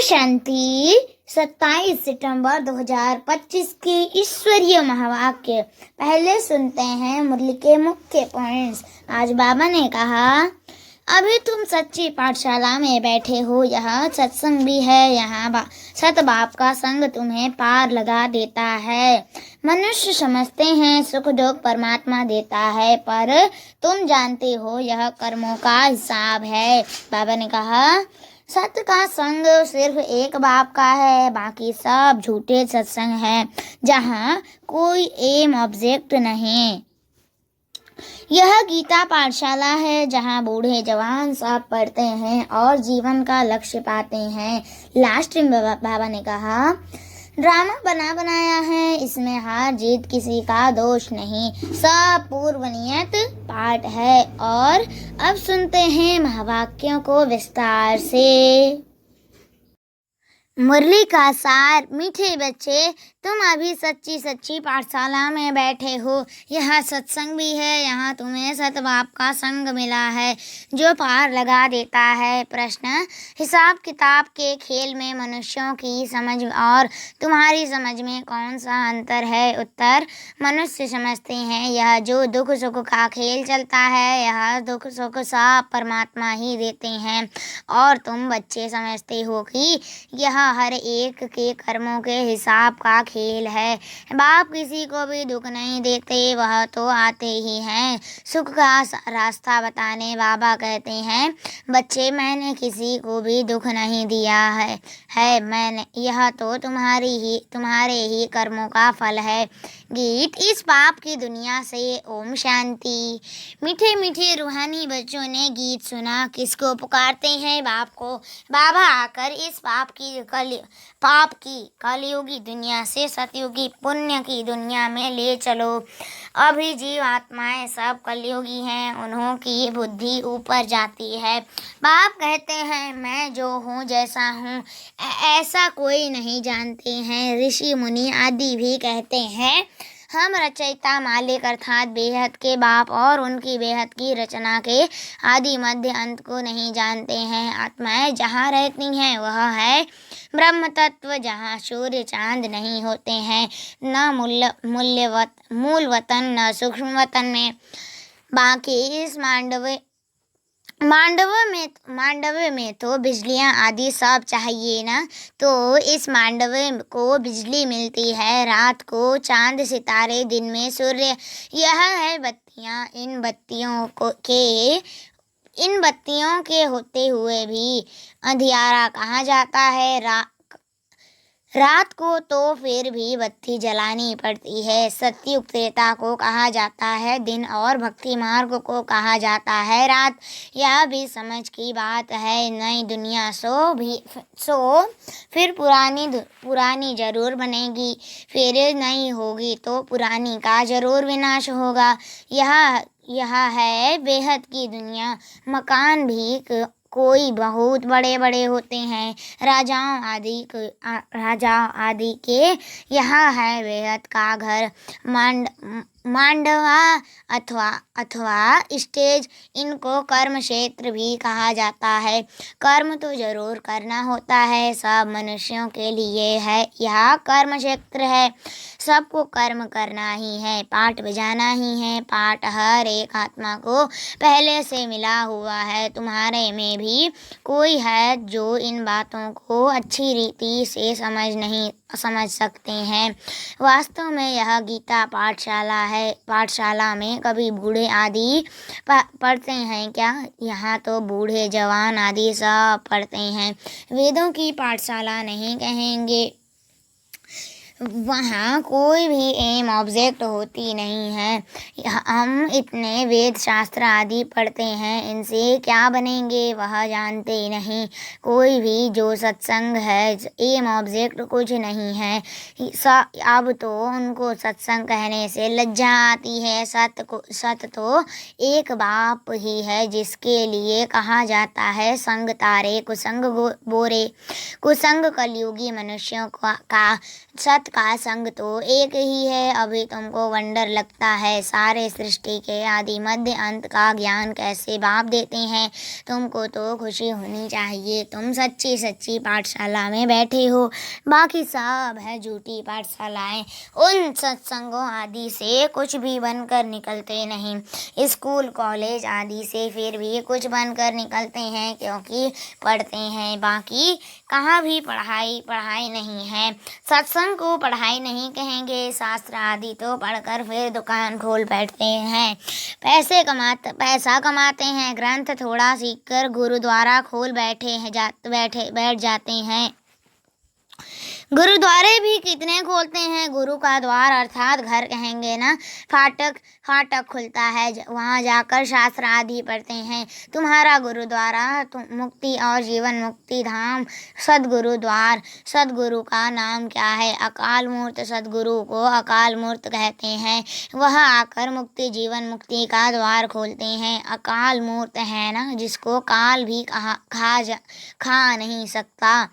शांति। 27 सितंबर 2025 की ईश्वरीय महावाक्य। पहले सुनते हैं मुरली के मुख्य पॉइंट्स। आज बाबा ने कहा, अभी तुम सच्ची पाठशाला में बैठे हो, यहाँ सत्संग भी है। यहाँ सत बाप का संग तुम्हें पार लगा देता है। मनुष्य समझते हैं सुख दुख परमात्मा देता है, पर तुम जानते हो यह कर्मों का हिसाब है। बाबा ने कहा, सत्य का संग सिर्फ एक बाप का है, बाकी सब झूठे सत्संग हैं जहाँ कोई एम ऑब्जेक्ट नहीं। यह गीता पाठशाला है जहाँ बूढ़े जवान सब पढ़ते हैं और जीवन का लक्ष्य पाते हैं। लास्ट में बाबा ने कहा, ड्रामा बना बनाया है, इसमें हार जीत किसी का दोष नहीं, सब पूर्व नियत पाठ है। और अब सुनते हैं महावाक्यों को विस्तार से। मुरली का सार। मीठे बच्चे, तुम अभी सच्ची सच्ची पाठशाला में बैठे हो। यहाँ सत्संग भी है, यहाँ तुम्हें सतबाप का संग मिला है जो पार लगा देता है। प्रश्न, हिसाब किताब के खेल में मनुष्यों की समझ और तुम्हारी समझ में कौन सा अंतर है? उत्तर, मनुष्य समझते हैं यह जो दुख सुख का खेल चलता है, यह दुख सुख सब परमात्मा ही देते हैं, और तुम बच्चे समझते हो कि यह हर एक के कर्मों के हिसाब का खेल है। बाप किसी को भी दुख नहीं देते, वह तो आते ही हैं सुख का रास्ता बताने। बाबा कहते हैं, बच्चे, मैंने किसी को भी दुख नहीं दिया है मैंने, यह तो तुम्हारे ही कर्मों का फल है। गीत। इस पाप की दुनिया से ओम शांति। मीठे मीठे रूहानी बच्चों ने गीत सुना। किसको पुकारते हैं? बाप को। बाबा आकर इस पाप की कलयुगी दुनिया से सतयुगी पुण्य की दुनिया में ले चलो। अभी जीव आत्माएं सब कलयुगी हैं, उन्हों की बुद्धि ऊपर जाती है। बाप कहते हैं, मैं जो हूँ जैसा हूँ ऐसा कोई नहीं जानते हैं। ऋषि मुनि आदि भी कहते हैं, हम रचयिता मालिक अर्थात बेहद के बाप और उनकी बेहद की रचना के आदि मध्य अंत को नहीं जानते हैं। आत्माएं जहाँ रहती हैं वह है ब्रह्म तत्व, जहाँ सूर्य चांद नहीं होते हैं, न मूल वतन न सूक्ष्म वतन में। बाकी इस मांडव में तो बिजलियां आदि सब चाहिए ना, तो इस मांडव को बिजली मिलती है, रात को चांद सितारे, दिन में सूर्य। यह है बत्तियां। इन बत्तियों के होते हुए भी अंधियारा कहाँ जाता है? रात को तो फिर भी बत्ती जलानी पड़ती है। सतयुग त्रेता को कहा जाता है दिन, और भक्ति मार्ग को कहा जाता है रात। यह भी समझ की बात है। नई दुनिया सो फिर पुरानी जरूर बनेगी, फिर नई होगी तो पुरानी का जरूर विनाश होगा। यह है बेहद की दुनिया। मकान भी कोई बहुत बड़े बड़े होते हैं, राजाओं आदि के। यहाँ है बेहद का घर, मांडवा अथवा स्टेज। इनको कर्म क्षेत्र भी कहा जाता है। कर्म तो जरूर करना होता है, सब मनुष्यों के लिए है यह कर्म क्षेत्र है। सबको कर्म करना ही है, पाठ बजाना ही है। पाठ हर एक आत्मा को पहले से मिला हुआ है। तुम्हारे में भी कोई है जो इन बातों को अच्छी रीति से समझ सकते हैं। वास्तव में यह गीता पाठशाला है। पाठशाला में कभी बूढ़े आदि पढ़ते हैं क्या? यहाँ तो बूढ़े जवान आदि सब पढ़ते हैं। वेदों की पाठशाला नहीं कहेंगे, वहाँ कोई भी एम ऑब्जेक्ट होती नहीं है। हम इतने वेद शास्त्र आदि पढ़ते हैं, इनसे क्या बनेंगे वह जानते नहीं। कोई भी जो सत्संग है, एम ऑब्जेक्ट कुछ नहीं है। अब तो उनको सत्संग कहने से लज्जा आती है। सत तो एक बाप ही है, जिसके लिए कहा जाता है संग तारे कुसंग बोरे। कुसंग कलयुगी मनुष्यों का, सत का संग तो एक ही है। अभी तुमको वंडर लगता है सारे सृष्टि के आदि मध्य अंत का ज्ञान कैसे बाप देते हैं। तुमको तो खुशी होनी चाहिए, तुम सच्ची सच्ची पाठशाला में बैठे हो। बाकी सब है झूठी पाठशालाएं। उन सत्संगों आदि से कुछ भी बनकर निकलते नहीं। स्कूल कॉलेज आदि से फिर भी कुछ बनकर निकलते हैं, क्योंकि पढ़ते हैं। बाकी कहाँ भी पढ़ाई नहीं है। सत्संग को पढ़ाई नहीं कहेंगे। शास्त्र आदि तो पढ़कर फिर दुकान खोल बैठते हैं। पैसा कमाते हैं। ग्रंथ थोड़ा सीखकर गुरुद्वारा खोल बैठ जाते हैं। गुरुद्वारे भी कितने खोलते हैं। गुरु का द्वार अर्थात घर कहेंगे ना। फाटक खुलता है, वहाँ जाकर शास्त्र आदि पढ़ते हैं। तुम्हारा गुरुद्वारा मुक्ति और जीवन मुक्ति धाम सदगुरु द्वार। सदगुरु का नाम क्या है? अकाल मूर्त सदगुरु को अकाल मूर्त कहते हैं। वह आकर मुक्ति जीवन मुक्ति का द्वार खोलते हैं। अकाल मूर्त है ना, जिसको काल भी खा नहीं सकता।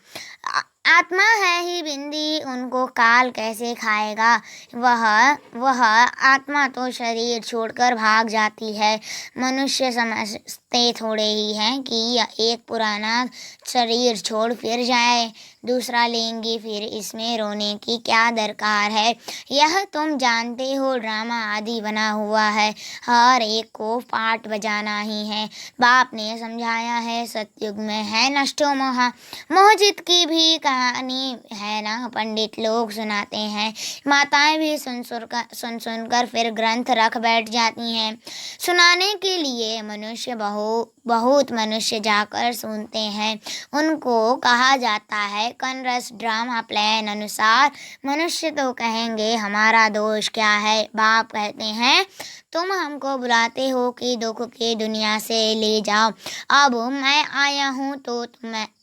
आत्मा है ही बिंदी, उनको काल कैसे खाएगा। वह आत्मा तो शरीर छोड़कर भाग जाती है। मनुष्य समझते थोड़े ही हैं कि एक पुराना शरीर छोड़ फिर जाए, दूसरा लेंगे, फिर इसमें रोने की क्या दरकार है। यह तुम जानते हो ड्रामा आदि बना हुआ है, हर एक को पाठ बजाना ही है। बाप ने समझाया है सतयुग में है नष्टो मोहजित की भी कहानी है ना, पंडित लोग सुनाते हैं। माताएं भी सुनकर फिर ग्रंथ रख बैठ जाती हैं। सुनाने के लिए मनुष्य बहुत मनुष्य जाकर सुनते हैं। उनको कहा जाता है कनरस ड्रामा प्लान अनुसार। मनुष्य तो कहेंगे हमारा दोष क्या है। बाप कहते हैं तुम हमको बुलाते हो कि दुख की दुनिया से ले जाओ। अब मैं आया हूँ तो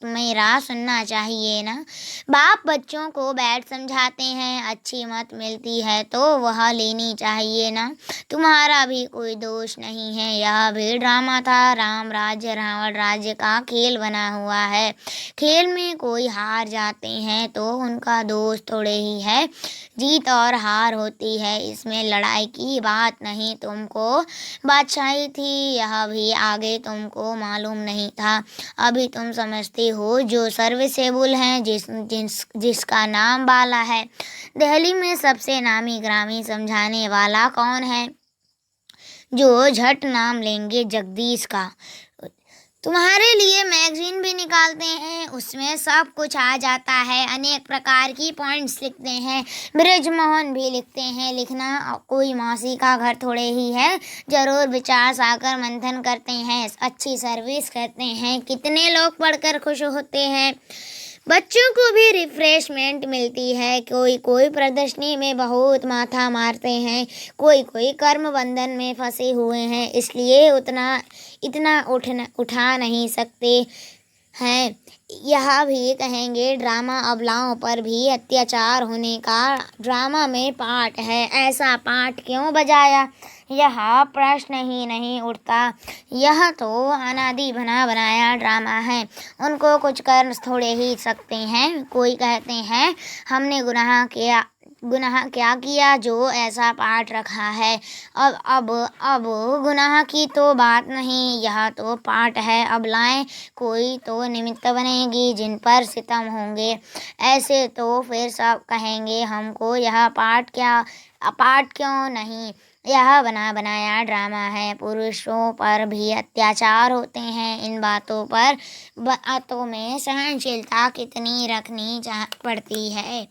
मेरा सुनना चाहिए ना। बाप बच्चों को बैठ समझाते हैं, अच्छी मत मिलती है तो वह लेनी चाहिए ना। तुम्हारा भी कोई दोष नहीं है, यह भी ड्रामा था। राम राज्य रावण राज्य का खेल बना हुआ है। खेल में कोई हार जाते हैं तो उनका दोष थोड़े ही है। जीत और हार होती है, इसमें लड़ाई की बात नहीं। तुमको बादशाही थी, यह भी आगे तुमको मालूम नहीं था। अभी तुम समझते हो जो सर्विसेबल हैं, जिसका नाम बाला है। दिल्ली में सबसे नामी ग्रामी समझाने वाला कौन है? जो झट नाम लेंगे जगदीश का। तुम्हारे लिए मैगजीन भी निकालते हैं, उसमें सब कुछ आ जाता है। अनेक प्रकार की पॉइंट्स लिखते हैं। ब्रिजमोहन भी लिखते हैं। लिखना कोई मौसी का घर थोड़े ही है। जरूर विचार सागर मंथन करते हैं, अच्छी सर्विस करते हैं। कितने लोग पढ़कर खुश होते हैं। बच्चों को भी रिफ्रेशमेंट मिलती है। कोई प्रदर्शनी में बहुत माथा मारते हैं, कोई कर्म बंधन में फंसे हुए हैं, इसलिए इतना उठा नहीं सकते हैं। यह भी कहेंगे ड्रामा अबलाओं पर भी अत्याचार होने का ड्रामा में पार्ट है। ऐसा पार्ट क्यों बजाया, यह प्रश्न ही नहीं उठता। यह तो अनादि बना बनाया ड्रामा है। उनको कुछ कर थोड़े ही सकते हैं। कोई कहते हैं हमने गुनाह क्या किया जो ऐसा पाठ रखा है। अब गुनाह की तो बात नहीं, यह तो पाठ है। अब लाएं कोई तो निमित्त बनेगी जिन पर सितम होंगे। ऐसे तो फिर सब कहेंगे हमको यह पाठ क्यों नहीं। यह बना बनाया ड्रामा है। पुरुषों पर भी अत्याचार होते हैं। इन बातों में सहनशीलता कितनी रखनी पड़ती है।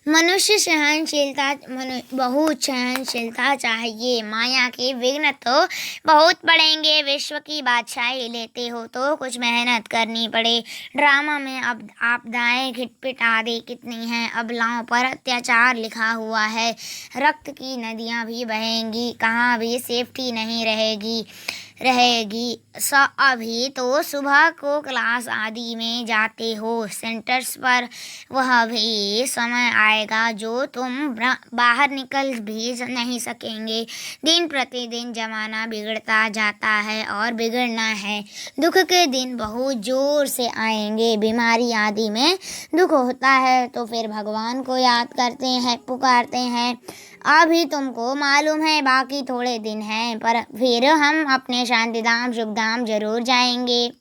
बहुत सहनशीलता चाहिए। माया के विघ्न तो बहुत पड़ेंगे। विश्व की बादशाही लेते हो तो कुछ मेहनत करनी पड़े। ड्रामा में अब आपदाएं घिटपिट आदि कितनी हैं। अबलाओं पर अत्याचार लिखा हुआ है। रक्त की नदियां भी बहेंगी, कहाँ भी सेफ्टी नहीं रहेगी। रहेगी। अभी तो सुबह को क्लास आदि में जाते हो, सेंटर्स पर वह भी समय आएगा जो तुम बाहर निकल भी नहीं सकेंगे। दिन प्रतिदिन जमाना बिगड़ता जाता है और बिगड़ना है। दुख के दिन बहुत जोर से आएंगे। बीमारी आदि में दुख होता है तो फिर भगवान को याद करते हैं, पुकारते हैं। अभी तुमको मालूम है बाकी थोड़े दिन हैं, पर फिर हम अपने शांतिधाम सुखधाम जरूर जाएंगे।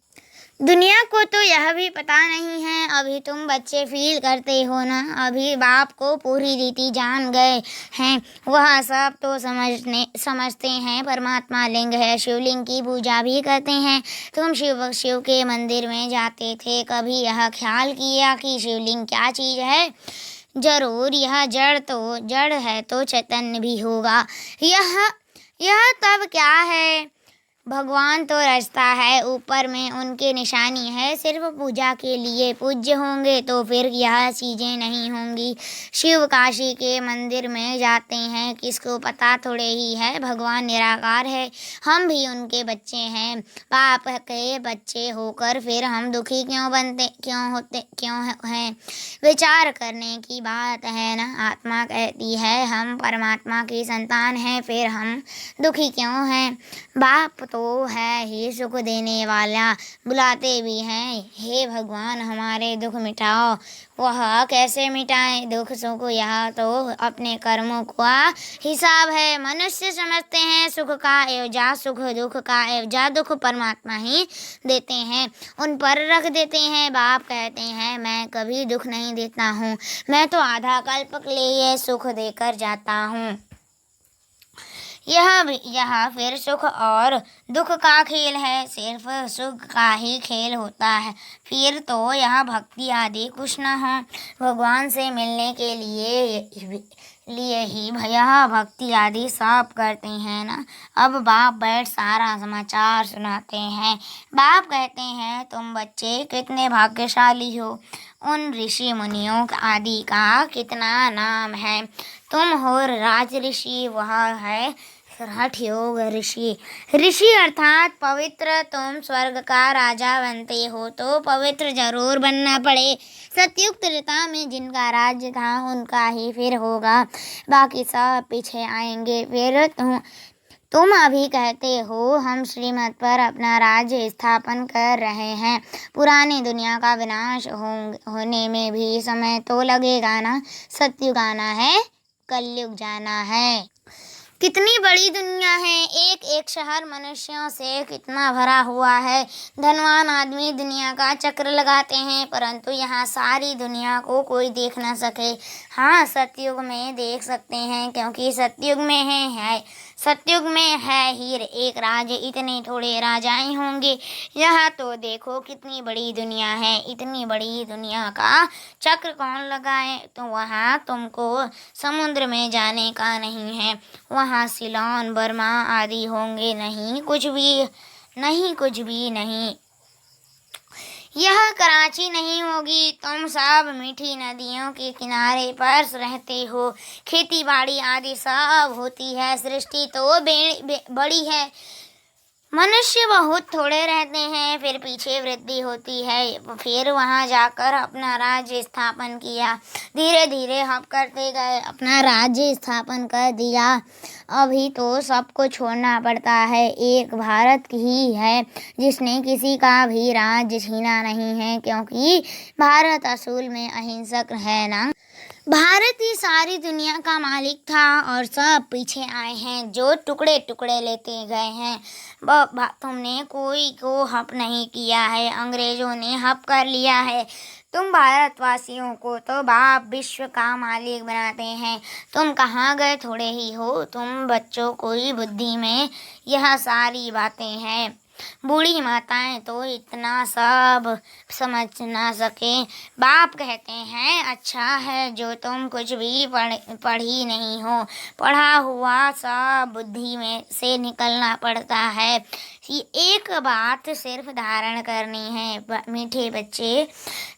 दुनिया को तो यह भी पता नहीं है। अभी तुम बच्चे फील करते हो ना, अभी बाप को पूरी रीति जान गए हैं। वह सब तो समझते हैं परमात्मा लिंग है, शिवलिंग की पूजा भी करते हैं। तुम शिव के मंदिर में जाते थे, कभी यह ख्याल किया कि शिवलिंग क्या चीज़ है? जरूर यह जड़ है तो चैतन्य भी होगा। यह तब क्या है? भगवान तो रचता है, ऊपर में उनके निशानी है, सिर्फ पूजा के लिए पूज्य होंगे तो फिर यह चीज़ें नहीं होंगी। शिव काशी के मंदिर में जाते हैं, किसको पता थोड़े ही है भगवान निराकार है। हम भी उनके बच्चे हैं। बाप के बच्चे होकर फिर हम दुखी क्यों हैं? विचार करने की बात है ना। आत्मा कहती है हम परमात्मा की संतान हैं, फिर हम दुखी क्यों हैं? बाप तो है ही सुख देने वाला, बुलाते भी हैं, हे भगवान हमारे दुख मिटाओ। वह कैसे मिटाएं दुख सुख? यह तो अपने कर्मों का हिसाब है। मनुष्य समझते हैं सुख का एवजा सुख, दुख का एवजा दुख परमात्मा ही देते हैं, उन पर रख देते हैं। बाप कहते हैं मैं कभी दुख नहीं देता हूँ, मैं तो आधा कल्प के लिए सुख देकर जाता हूँ। यह फिर सुख और दुख का खेल है, सिर्फ सुख का ही खेल होता है। फिर तो यह भक्ति आदि कुछ न हो। भगवान से मिलने के लिए ही यह भक्ति आदि सब करते हैं ना। अब बाप बैठ सारा समाचार सुनाते हैं। बाप कहते हैं तुम बच्चे कितने भाग्यशाली हो, उन ऋषि मुनियों आदि का कितना नाम है। तुम हो राज ऋषि, वह है हठ योग ऋषि। ऋषि अर्थात पवित्र। तुम स्वर्ग का राजा बनते हो तो पवित्र जरूर बनना पड़े। सतयुग त्रेता में जिनका राज्य था उनका ही फिर होगा, बाकी सब पीछे आएंगे। फिर तुम अभी कहते हो हम श्रीमत पर अपना राज्य स्थापन कर रहे हैं। पुरानी दुनिया का विनाश होने में भी समय तो लगेगा ना। सतयुग आना है, कलयुग जाना है। कितनी बड़ी दुनिया है, एक एक शहर मनुष्यों से कितना भरा हुआ है। धनवान आदमी दुनिया का चक्कर लगाते हैं, परंतु यहाँ सारी दुनिया को कोई देख न सके। हाँ, सतयुग में देख सकते हैं, क्योंकि सतयुग में है हीर एक राज्य, इतने थोड़े राजाएं होंगे। यह तो देखो कितनी बड़ी दुनिया है, इतनी बड़ी दुनिया का चक्र कौन लगाए? तो वहाँ तुमको समुद्र में जाने का नहीं है। वहाँ सिलोन, बर्मा आदि होंगे, नहीं कुछ भी नहीं। यह कराची नहीं होगी। तुम सब मीठी नदियों के किनारे पर रहते हो, खेती बाड़ी आदि सब होती है। सृष्टि तो बड़ी है, मनुष्य बहुत थोड़े रहते हैं। फिर पीछे वृद्धि होती है, फिर वहाँ जाकर अपना राज्य स्थापन किया। धीरे धीरे हम करते गए, अपना राज्य स्थापन कर दिया। अभी तो सबको छोड़ना पड़ता है। एक भारत ही है जिसने किसी का भी राज्य छीना नहीं है, क्योंकि भारत असूल में अहिंसक है ना। भारत ही सारी दुनिया का मालिक था और सब पीछे आए हैं जो टुकड़े टुकड़े लेते गए हैं। तुमने कोई को हप नहीं किया है, अंग्रेजों ने हप कर लिया है। तुम भारतवासियों को तो बाप विश्व का मालिक बनाते हैं। तुम कहाँ गए थोड़े ही हो, तुम बच्चों को ही बुद्धि में यह सारी बातें हैं। बूढ़ी माताएं तो इतना सब समझ ना सके। बाप कहते हैं अच्छा है जो तुम कुछ भी पढ़ी नहीं हो, पढ़ा हुआ सब बुद्धि में से निकलना पड़ता है। एक बात सिर्फ धारण करनी है। मीठे बच्चे,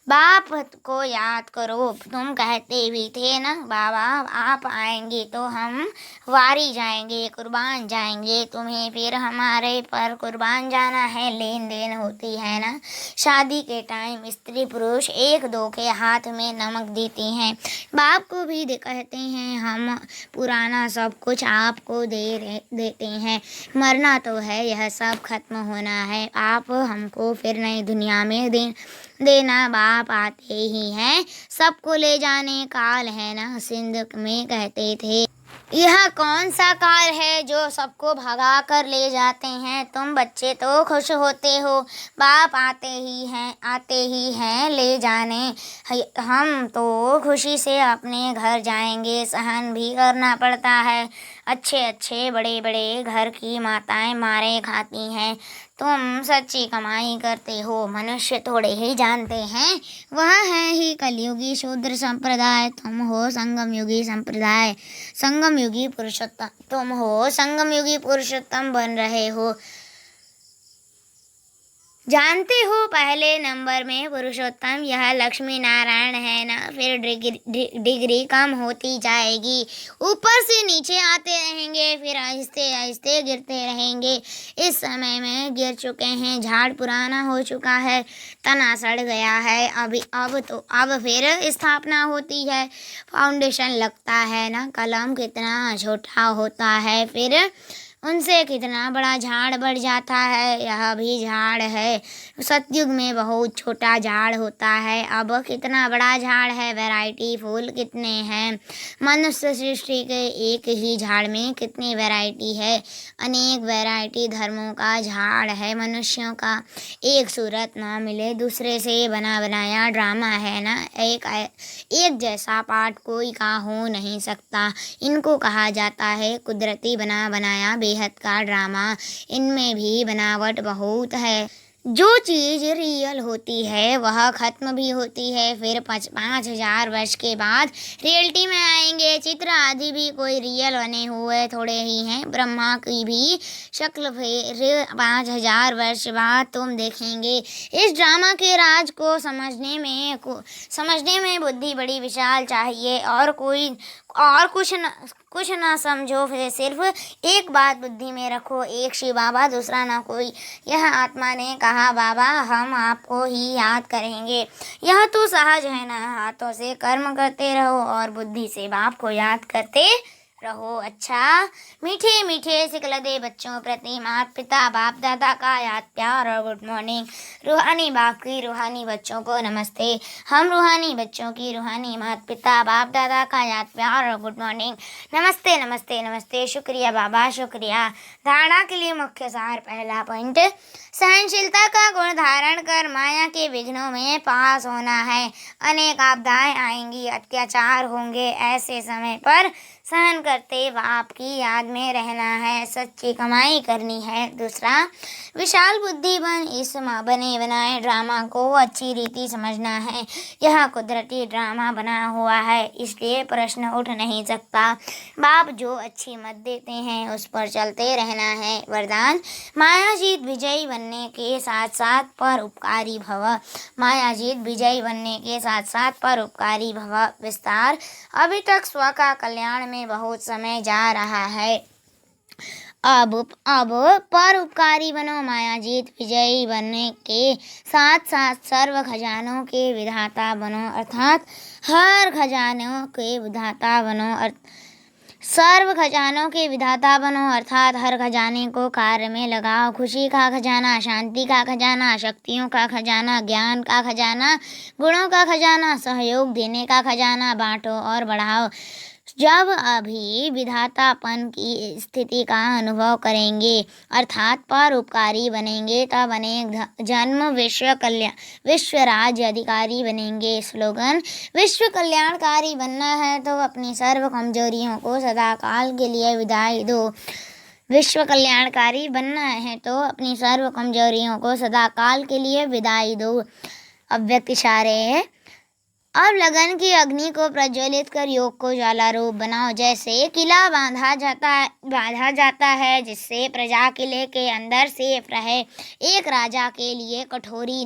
बाप को याद करो। तुम कहते भी थे ना बाबा, आप आएंगे तो हम वारी जाएंगे, कुर्बान जाएंगे। तुम्हें फिर हमारे पर कुर्बान जाना है, लेन देन होती है ना। शादी के टाइम स्त्री पुरुष एक दो के हाथ में नमक देती हैं। बाप को भी कहते हैं हम पुराना सब कुछ आपको देते हैं। मरना तो है, यह सब खत्म होना है। आप हमको फिर नई दुनिया में देना। बाप आते ही हैं, सबको ले जाने काल है ना। सिंध में कहते थे, यह कौन सा काल है जो सबको भगा कर ले जाते हैं। तुम बच्चे तो खुश होते हो, बाप आते ही हैं ले जाने। हम तो खुशी से अपने घर जाएंगे। सहन भी करना पड़ता है। अच्छे अच्छे बड़े बड़े घर की माताएं मारे खाती हैं। तुम सच्ची कमाई करते हो, मनुष्य थोड़े ही जानते हैं। वह है ही कलयुगी शूद्र संप्रदाय। तुम हो संगम युगी संप्रदाय, संगम युगी पुरुषोत्तम। तुम हो संगम युगी पुरुषोत्तम बन रहे हो। जानते हो पहले नंबर में पुरुषोत्तम यह लक्ष्मी नारायण है ना। फिर डिग्री कम होती जाएगी, ऊपर से नीचे आते रहेंगे, फिर आहिस्ते आहिस्ते गिरते रहेंगे। इस समय में गिर चुके हैं, झाड़ पुराना हो चुका है, तना सड़ गया है। अब फिर स्थापना होती है, फाउंडेशन लगता है ना। कलम कितना छोटा होता है, फिर उनसे कितना बड़ा झाड़ बढ़ जाता है। यह भी झाड़ है। सतयुग में बहुत छोटा झाड़ होता है, अब कितना बड़ा झाड़ है। वैरायटी फूल कितने हैं। मनुष्य सृष्टि के एक ही झाड़ में कितनी वैरायटी है। अनेक वैरायटी धर्मों का झाड़ है। मनुष्यों का एक सूरत ना मिले, दूसरे से बना बनाया ड्रामा है ना। एक जैसा पाठ कोई का हो नहीं सकता। इनको कहा जाता है कुदरती बना बनाया बेहद का ड्रामा। इनमें भी बनावट बहुत है। जो चीज़ रियल होती है वह खत्म भी होती है। फिर 5,000 वर्ष के बाद रियलिटी में आएंगे। चित्र आदि भी कोई रियल बने हुए थोड़े ही हैं। ब्रह्मा की भी शक्ल फिर 5,000 वर्ष बाद तुम देखेंगे। इस ड्रामा के राज को समझने में बुद्धि बड़ी विशाल चाहिए, और कुछ ना समझो। फिर सिर्फ एक बात बुद्धि में रखो, एक शिव बाबा, दूसरा ना कोई। यह आत्मा ने कहा, बाबा हम आपको ही याद करेंगे। यह तो सहज है ना। हाथों से कर्म करते रहो और बुद्धि से बाप को याद करते रहो। अच्छा, मीठे मीठे सिकलदे बच्चों प्रति माता पिता बाप दादा का याद प्यार और गुड मॉर्निंग। रूहानी बाप की रूहानी बच्चों को नमस्ते। हम रूहानी बच्चों की रूहानी माता पिता बाप दादा का याद प्यार और गुड मॉर्निंग। नमस्ते नमस्ते नमस्ते। शुक्रिया बाबा, शुक्रिया। धारणा के लिए मुख्य सार। पहला पॉइंट, सहनशीलता का गुण धारण कर माया के विघ्नों में पास होना है। अनेक आपदाएं आएंगी, अत्याचार होंगे, ऐसे समय पर सहन करते बाप की याद में रहना है। सच्ची कमाई करनी है। दूसरा, विशाल बुद्धि इस बने बनाए ड्रामा को अच्छी रीति समझना है। यह कुदरती ड्रामा बना हुआ है, इसलिए प्रश्न उठ नहीं सकता। बाप जो अच्छी मत देते हैं उस पर चलते रहना है। वरदान, मायाजीत विजयी बनने के साथ साथ परोपकारी भव। मायाजीत विजयी बनने के साथ साथ परोपकारी भव। विस्तार, अभी तक स्व का कल्याण में बहुत समय जा रहा है। अब परोपकारी बनो। मायाजीत विजयी बनने के साथ साथ सर्व खजानों के विधाता बनो, अर्थात हर खजानों के विधाता बनो। सर्व खजानों के विधाता बनो, अर्थात हर खजाने को कार्य में लगाओ। खुशी का खजाना, शांति का खजाना, शक्तियों का खजाना, ज्ञान का खजाना, गुणों का खजाना, सहयोग देने का खजाना बांटो और बढ़ाओ। जब अभी विधातापन की स्थिति का अनुभव करेंगे, अर्थात परोपकारी बनेंगे, तब अनेक जन्म विश्व राज्य अधिकारी बनेंगे। स्लोगन, विश्व कल्याणकारी बनना है तो अपनी सर्व कमजोरियों को सदा काल के लिए विदाई दो। विश्व कल्याणकारी बनना है तो अपनी सर्व कमजोरियों को सदा काल के लिए विदाई दो। अव्यक्त इशारे, अब लगन की अग्नि को प्रज्वलित कर योग को ज्वाला रूप बनाओ। जैसे किला बांधा जाता है जिससे प्रजा किले के अंदर सेफ रहे। एक राजा के लिए कोठरी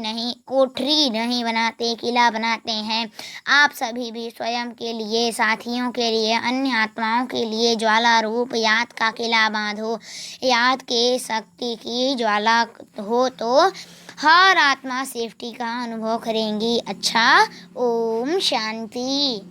नहीं बनाते, किला बनाते हैं। आप सभी भी स्वयं के लिए, साथियों के लिए, अन्य आत्माओं के लिए ज्वाला रूप याद का किला बांधो। याद के शक्ति की ज्वाला हो तो हर आत्मा सेफ्टी का अनुभव करेंगी। अच्छा, ओम शांति।